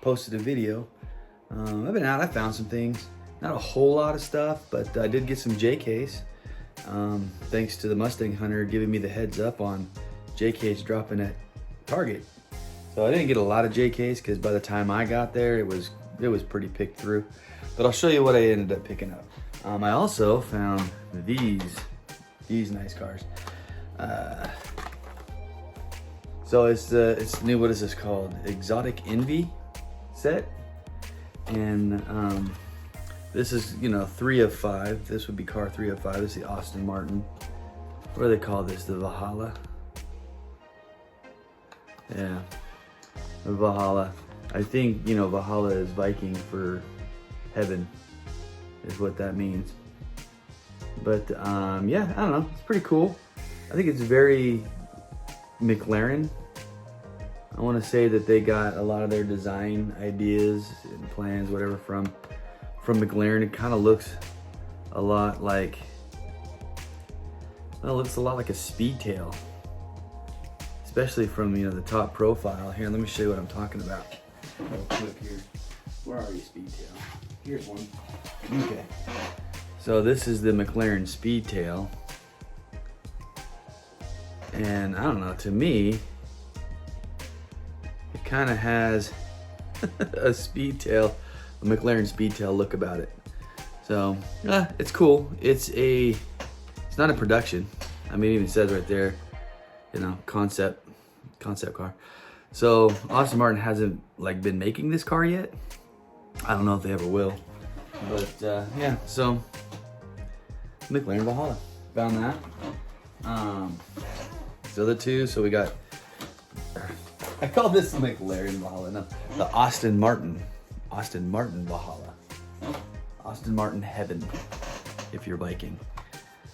posted a video. I've been out, I found some things. Not a whole lot of stuff, but I did get some JKs. Thanks to the Mustang Hunter giving me the heads up on JKs dropping at Target. So I didn't get a lot of JKs because by the time I got there, it was pretty picked through. But I'll show you what I ended up picking up. I also found these nice cars. So it's new. What is this called? Exotic Envy set, and this is 3 of 5. This would be car 3 of 5. This is the Aston Martin. What do they call this? The Valhalla. Yeah, the Valhalla. I think Valhalla is Viking for heaven, is what that means. But yeah, I don't know. It's pretty cool. I think it's very McLaren. I want to say that they got a lot of their design ideas and plans, whatever, from McLaren. It kind of looks a lot like, well, it looks a lot like a Speedtail, especially from the top profile. Here, let me show you what I'm talking about. Real quick here. Where are you, Speedtail? Here's one. Okay. So this is the McLaren Speedtail. And I don't know, to me, it kind of has a Speedtail, a McLaren Speedtail look about it. So, it's cool. It's not a production. I mean, it even says right there, concept car. So Aston Martin hasn't been making this car yet. I don't know if they ever will. But yeah, so McLaren Valhalla, found that. So the two, so we got, I call this the McLaren Valhalla, no, the Aston Martin Valhalla. Aston Martin heaven, if you're biking.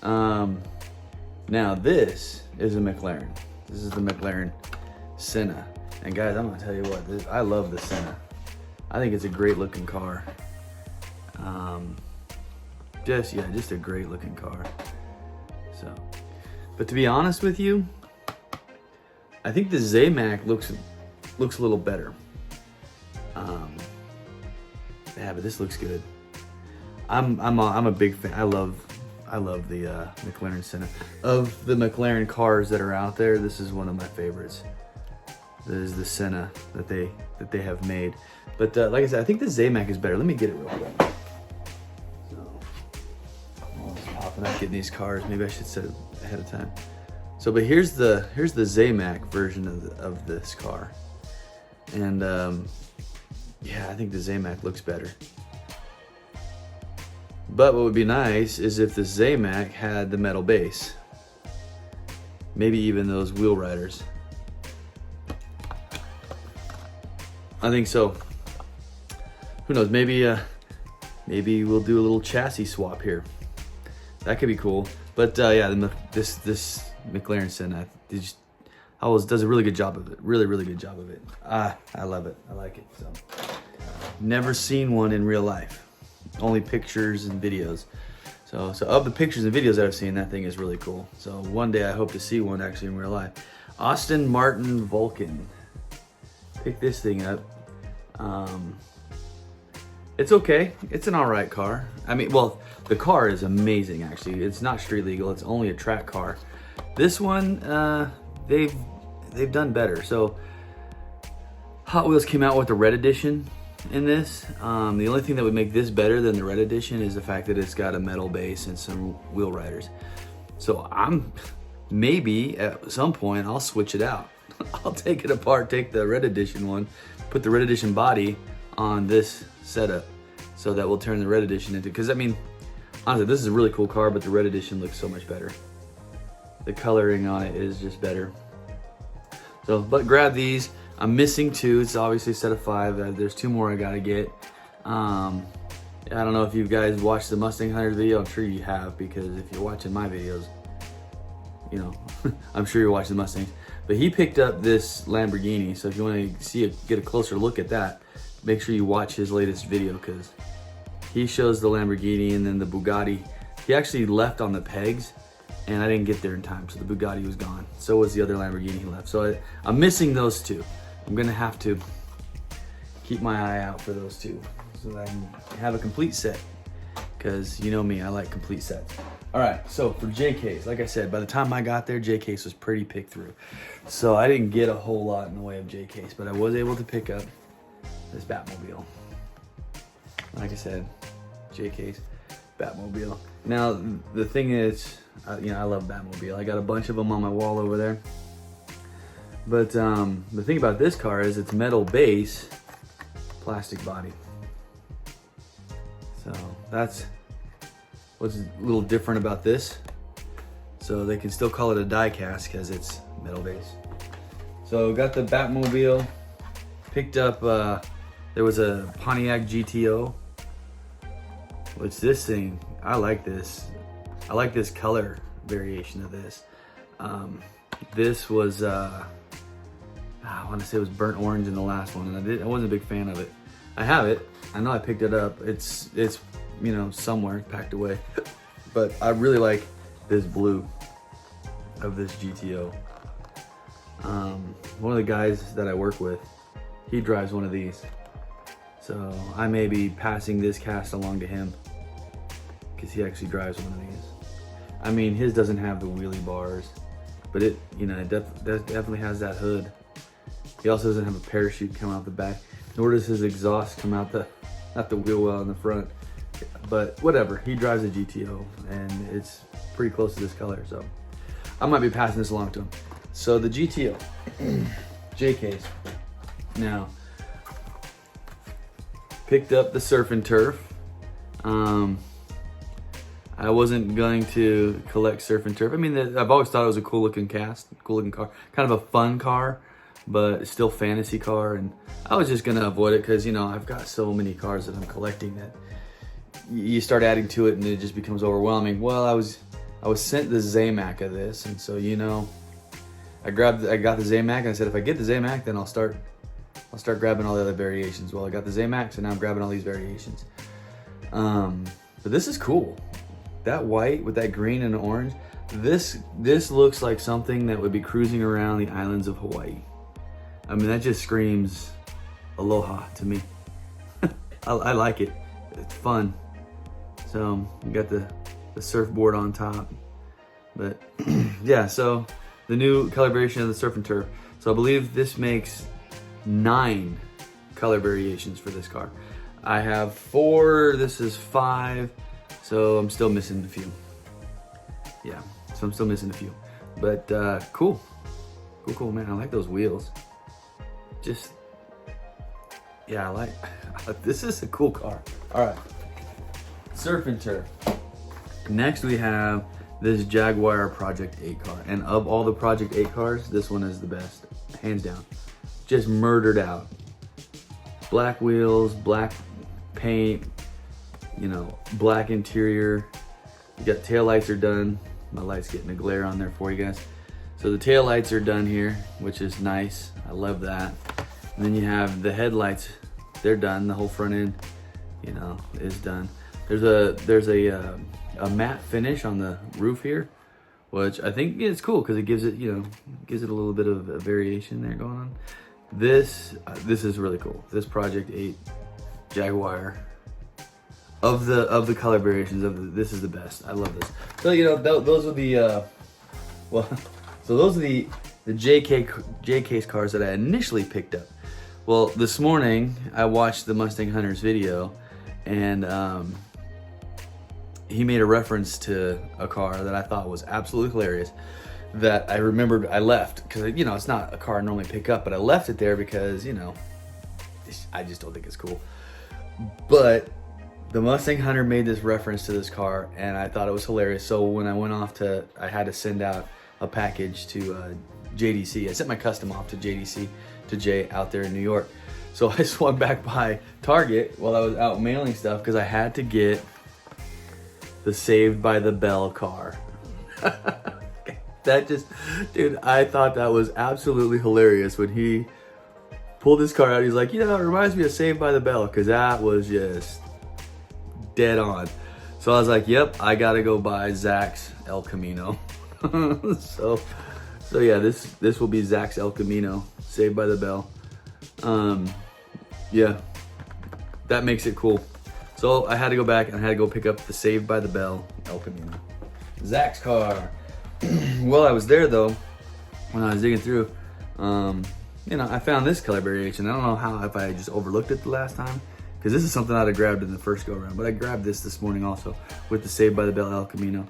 Now this is a McLaren. This is the McLaren Senna. And guys, I'm gonna tell you what, I love the Senna. I think it's a great looking car. Just a great looking car. So, but to be honest with you, I think the Zamac looks a little better. Yeah, but this looks good. I'm a big fan. I love the McLaren Senna. Of the McLaren cars that are out there, this is one of my favorites. This is the Senna that they have made. But like I said, I think the Zamac is better. Let me get it real quick. So, I'm just popping up getting these cars. Maybe I should set it ahead of time. So, but here's the Zamac version of this car, and yeah, I think the Zamac looks better. But what would be nice is if the Zamac had the metal base, maybe even those wheel riders. I think so. Who knows? Maybe we'll do a little chassis swap here. That could be cool. But yeah, this McLaren Senna does a really good job of it. Really good job of it. I love it. I like it. So never seen one in real life. Only pictures and videos. So of the pictures and videos that I've seen, that thing is really cool. So one day I hope to see one actually in real life. Aston Martin Vulcan. Pick this thing up. It's okay. It's an alright car. I mean, well, the car is amazing actually. It's not street legal. It's only a track car. This one, they've done better. So Hot Wheels came out with the red edition in this. The only thing that would make this better than the red edition is the fact that it's got a metal base and some wheel riders. So maybe at some point I'll switch it out. I'll take it apart, take the red edition one, put the red edition body on this setup, so that will turn the red edition into, because I mean, honestly, this is a really cool car, but the red edition looks so much better. The coloring on it is just better. So, but grab these. I'm missing 2. It's obviously a set of 5. There's 2 more I gotta get. I don't know if you guys watched the Mustang Hunter video. I'm sure you have, because if you're watching my videos, I'm sure you're watching the Mustangs. But he picked up this Lamborghini, so if you want to get a closer look at that, make sure you watch his latest video, because he shows the Lamborghini and then the Bugatti. He actually left on the pegs, and I didn't get there in time, so the Bugatti was gone. So was the other Lamborghini he left. So I'm missing those 2. I'm gonna have to keep my eye out for those two so that I can have a complete set. Because you know me, I like complete sets. All right, so for J-Case, like I said, by the time I got there, J-Case was pretty picked through. So I didn't get a whole lot in the way of J-Case, but I was able to pick up this Batmobile. Like I said, J-Case, Batmobile. Now, the thing is, you know, I love Batmobile. I got a bunch of them on my wall over there. But the thing about this car is it's metal base, plastic body. So that's what's a little different about this. So they can still call it a diecast because it's metal base. So got the Batmobile, picked up, there was a Pontiac GTO, which this thing, I like this. I like this color variation of this. This was, I want to say it was burnt orange in the last one, and I wasn't a big fan of it. I have it. I know I picked it up. It's you know, somewhere packed away. But I really like this blue of this GTO. One of the guys that I work with, he drives one of these. So I may be passing this cast along to him because he actually drives one of these. I mean, his doesn't have the wheelie bars, but it, you know, it definitely has that hood. He also doesn't have a parachute come out the back, nor does his exhaust come out not the wheel well in the front. But whatever, he drives a GTO and it's pretty close to this color, so I might be passing this along to him. So the GTO, J-Case. Now, picked up the Surf and Turf. I wasn't going to collect Surf and Turf. I mean, I've always thought it was a cool looking cast, cool looking car, kind of a fun car, but it's still fantasy car. And I was just gonna avoid it because, you know, I've got so many cars that I'm collecting that you start adding to it and it just becomes overwhelming. Well, I was sent the Zamac of this, and so, you know, I got the Zamac and I said, if I get the Zamac, then I'll start grabbing all the other variations. Well, I got the Zamac, so now I'm grabbing all these variations. But this is cool. That white with that green and orange, this looks like something that would be cruising around the islands of Hawaii. I mean, that just screams aloha to me. I like it. It's fun. So you got the surfboard on top. But yeah, so the new color variation of the Surf and Turf. So I believe this makes 9 color variations for this car. I have 4, this is 5, so I'm still missing a few. Yeah, so I'm still missing a few. But cool, man. I like those wheels. Just, yeah, this is a cool car. All right, Surf and Turf. Next we have this Jaguar Project 8 car. And of all the Project 8 cars, this one is the best, hands down. Just murdered out. Black wheels, black paint, you know, black interior. You got taillights are done. My light's getting a glare on there for you guys. So the taillights are done here, which is nice. I love that. And then you have the headlights. They're done. The whole front end, you know, is done. There's a matte finish on the roof here, which I think is cool because it gives it, you know, gives it a little bit of a variation there going on. This is really cool. This Project 8 Jaguar, of the color variations this is the best. I love this. So, you know, those are the those are the J-Case cars that I initially picked up. Well, this morning I watched the Mustang Hunter's video, and he made a reference to a car that I thought was absolutely hilarious, that I remembered I left, because, you know, it's not a car I normally pick up, but I left it there because, you know, I just don't think it's cool. But the Mustang Hunter made this reference to this car, and I thought it was hilarious. So when I went off I had to send out a package to JDC. I sent my custom off to JDC, to Jay out there in New York. So I swung back by Target while I was out mailing stuff because I had to get the Saved by the Bell car. That just, dude, I thought that was absolutely hilarious when he pulled this car out. He's like, you know, it reminds me of Saved by the Bell, because that was just dead on. So I was like, yep, I gotta go buy Zach's El Camino. so yeah, this will be Zach's El Camino, Saved by the Bell. yeah, that makes it cool. So I had to go back and I had to go pick up the Saved by the Bell El Camino. Zach's car. While I was there though, when I was digging through, you know, I found this color variation. I don't know how, if I just overlooked it the last time, because this is something I'd have grabbed in the first go around, but I grabbed this morning also with the Saved by the Bell El Camino.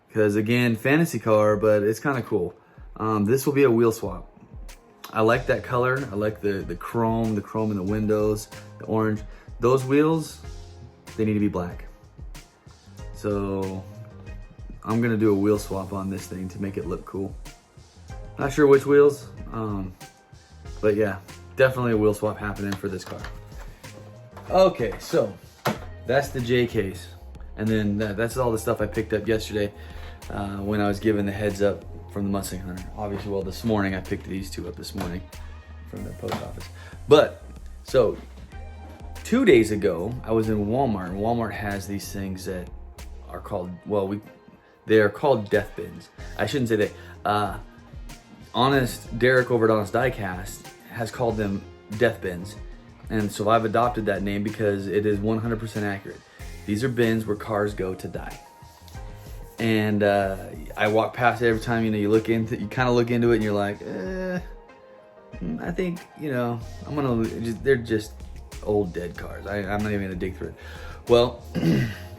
Because again, fantasy car, but it's kind of cool. This will be a wheel swap. I like that color. I like the chrome in the windows, the orange. Those wheels, they need to be black. So I'm gonna do a wheel swap on this thing to make it look cool. Not sure which wheels, but yeah, definitely a wheel swap happening for this car. Okay, so that's the J case. And then that's all the stuff I picked up yesterday when I was given the heads up from the Mustang Hunter. Obviously, well, this morning I picked these two up this morning from the post office. But, so 2 days ago, I was in Walmart. And Walmart has these things that are called, well, they are called death bins. I shouldn't say that. Honest, Derek over at Honest Diecast has called them death bins. And so I've adopted that name because it is 100% accurate. These are bins where cars go to die. And I walk past it every time, you know, you kind of look into it and you're like, I think, you know, they're just old dead cars. I'm not even gonna dig through it. Well,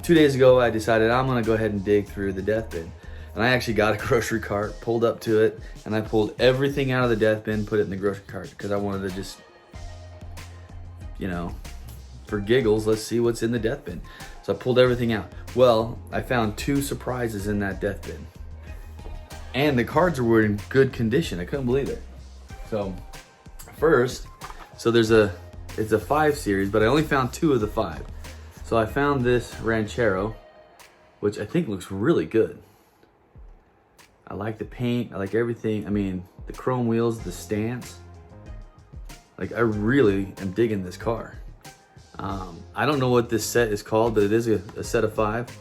2 days ago, I decided I'm gonna go ahead and dig through the death bin. And I actually got a grocery cart, pulled up to it, and I pulled everything out of the death bin, put it in the grocery cart, because I wanted to just, you know, for giggles, let's see what's in the death bin. So I pulled everything out. Well, I found 2 surprises in that death bin. And the cards were in good condition. I couldn't believe it. So first, it's a 5 series, but I only found 2 of the 5. So I found this Ranchero, which I think looks really good. I like the paint, I like everything. I mean, the chrome wheels, the stance. Like, I really am digging this car. I don't know what this set is called, but it is a set of 5.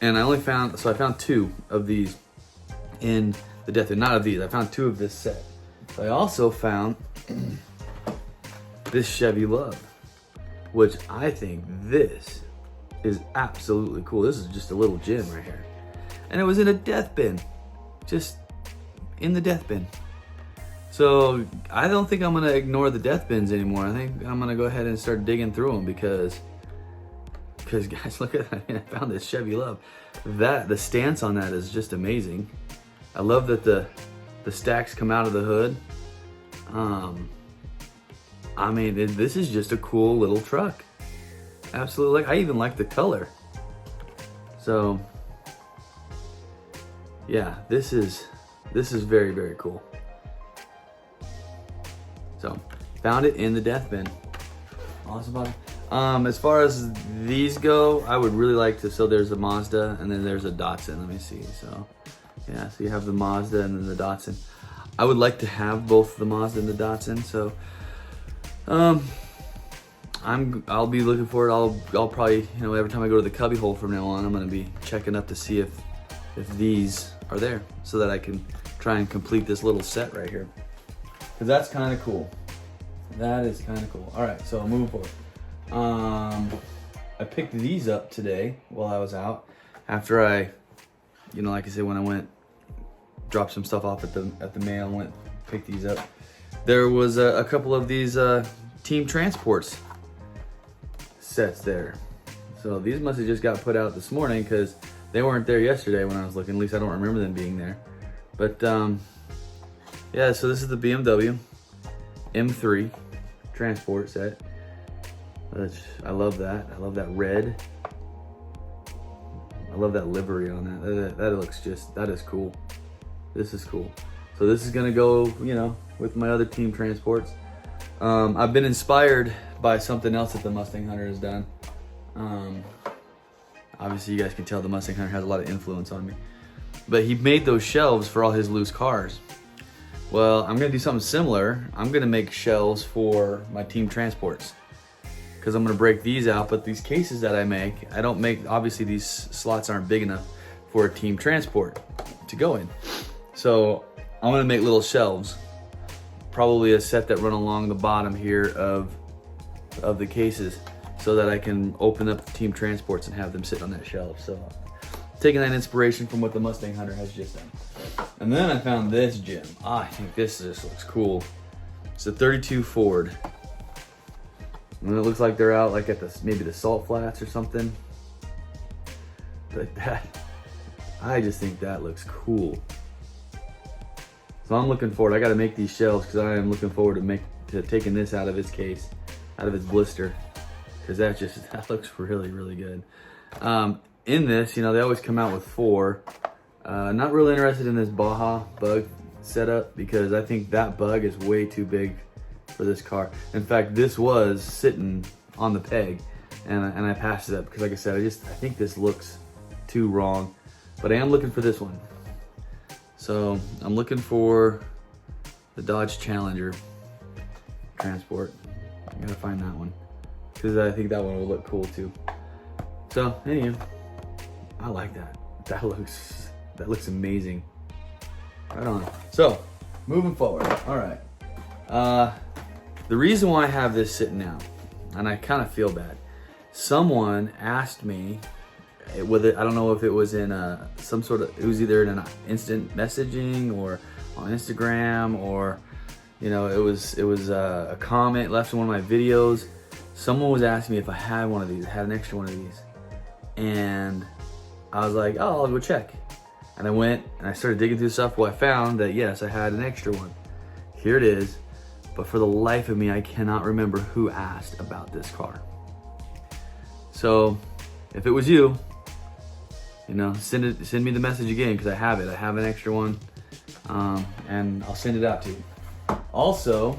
And I found 2 of these in the death bin. Not of these, I found 2 of this set. But I also found this Chevy Love, which I think this is absolutely cool. This is just a little gem right here. And it was in a death bin, just in the death bin. So I don't think I'm gonna ignore the death bins anymore. I think I'm gonna go ahead and start digging through them because guys, look at that. I found this Chevy Love. The stance on that is just amazing. I love that the stacks come out of the hood. I mean, this is just a cool little truck. Absolutely, I even like the color. So yeah, this is very, very cool. So, found it in the death bin. Awesome, buddy. As far as these go, I would really like to, so there's a Mazda and then there's a Datsun, let me see. So, yeah, so you have the Mazda and then the Datsun. I would like to have both the Mazda and the Datsun, so, I'll be looking for it. I'll probably, you know, every time I go to the cubby hole from now on, I'm gonna be checking up to see if these are there so that I can try and complete this little set right here. Because that's kind of cool. That is kind of cool. All right, so moving forward. I picked these up today while I was out. After I, you know, like I said, when I went, dropped some stuff off at the mail, went pick these up. There was a couple of these Team Transports sets there. So these must have just got put out this morning because they weren't there yesterday when I was looking. At least I don't remember them being there. But yeah, so this is the BMW M3 transport set. I love that. I love that red. I love that livery on that. That looks that is cool. This is cool. So this is gonna go, you know, with my other Team Transports. I've been inspired by something else that the Mustang Hunter has done. Obviously you guys can tell the Mustang Hunter has a lot of influence on me. But he made those shelves for all his loose cars. Well, I'm gonna do something similar. I'm gonna make shelves for my Team Transports. Because I'm gonna break these out, but these cases that I don't make, obviously these slots aren't big enough for a Team Transport to go in. So I'm gonna make little shelves probably a set that run along the bottom here of the cases, so that I can open up the team transports and have them sit on that shelf. So taking that inspiration from what the Mustang Hunter has just done. And then I found this gem. I think this just looks cool. It's a 32 Ford. And it looks like they're out like at maybe the salt flats or something. But I just think that looks cool. So I'm looking forward. I got to make these shelves because I am looking forward to taking this out of its case, out of its blister, because that looks really, really good. In this, you know, they always come out with 4. Not really interested in this Baja bug setup because I think that bug is way too big for this car. In fact, this was sitting on the peg, and I passed it up because, like I said, I think this looks too wrong. But I am looking for this one. So I'm looking for the Dodge Challenger Transport. I gotta find that one because I think that one will look cool too. So anyway, I like that. That looks amazing. Right on. So moving forward. All right. The reason why I have this sitting out, and I kind of feel bad. Someone asked me, I don't know if it was in some sort of, it was either in an instant messaging or on Instagram, or you know, it was a comment left in one of my videos. Someone was asking me if I had one of these, had an extra one of these, and I was like, oh, I'll go check. And I went and I started digging through stuff. Well, I found that yes, I had an extra one. Here it is. But for the life of me, I cannot remember who asked about this car. So if it was you, you know, send me the message again because I have it. I have an extra one, and I'll send it out to you. Also,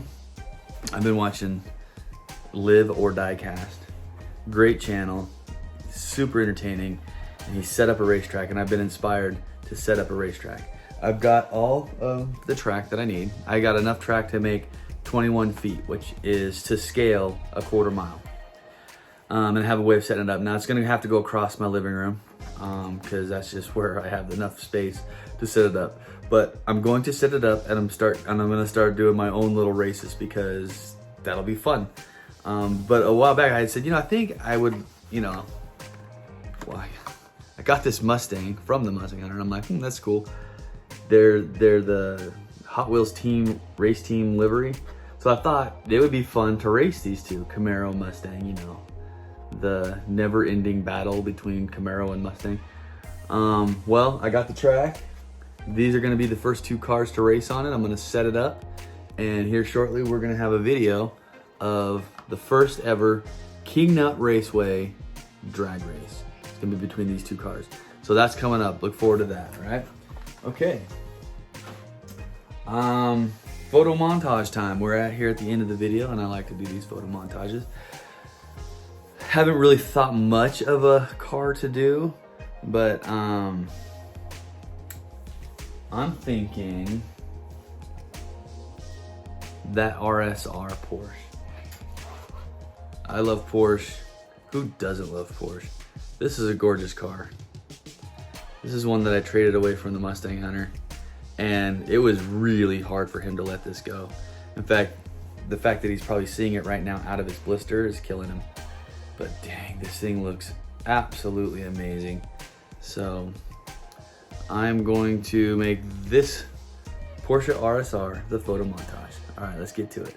I've been watching Live or Diecast. Great channel, super entertaining, and he set up a racetrack, and I've been inspired to set up a racetrack. I've got all of the track that I need. I got enough track to make 21 feet, which is to scale a 1/4 mile. And have a way of setting it up. Now it's gonna have to go across my living room because that's just where I have enough space to set it up. But I'm going to set it up, and I'm gonna start doing my own little races because that'll be fun. But a while back I had said, you know, I think I would, you know, well, I got this Mustang from the Mustang Hunter, and I'm like, that's cool. They're the Hot Wheels race team livery. So I thought it would be fun to race these two, Camaro, Mustang, you know, the never-ending battle between Camaro and Mustang. Well, I got the track. These are gonna be the first 2 cars to race on it. I'm gonna set it up, and here shortly we're gonna have a video of the first ever King Nut Raceway drag race. It's gonna be between these 2 cars. So that's coming up. Look forward to that, all right? Okay. Photo montage time. We're here at the end of the video, and I like to do these photo montages. Haven't really thought much of a car to do, but I'm thinking that RSR Porsche. I love Porsche. Who doesn't love Porsche? This is a gorgeous car. This is one that I traded away from the Mustang Hunter, and it was really hard for him to let this go. In fact, the fact that he's probably seeing it right now out of his blister is killing him. But dang, this thing looks absolutely amazing. So I'm going to make this Porsche RSR the photo montage. All right, let's get to it.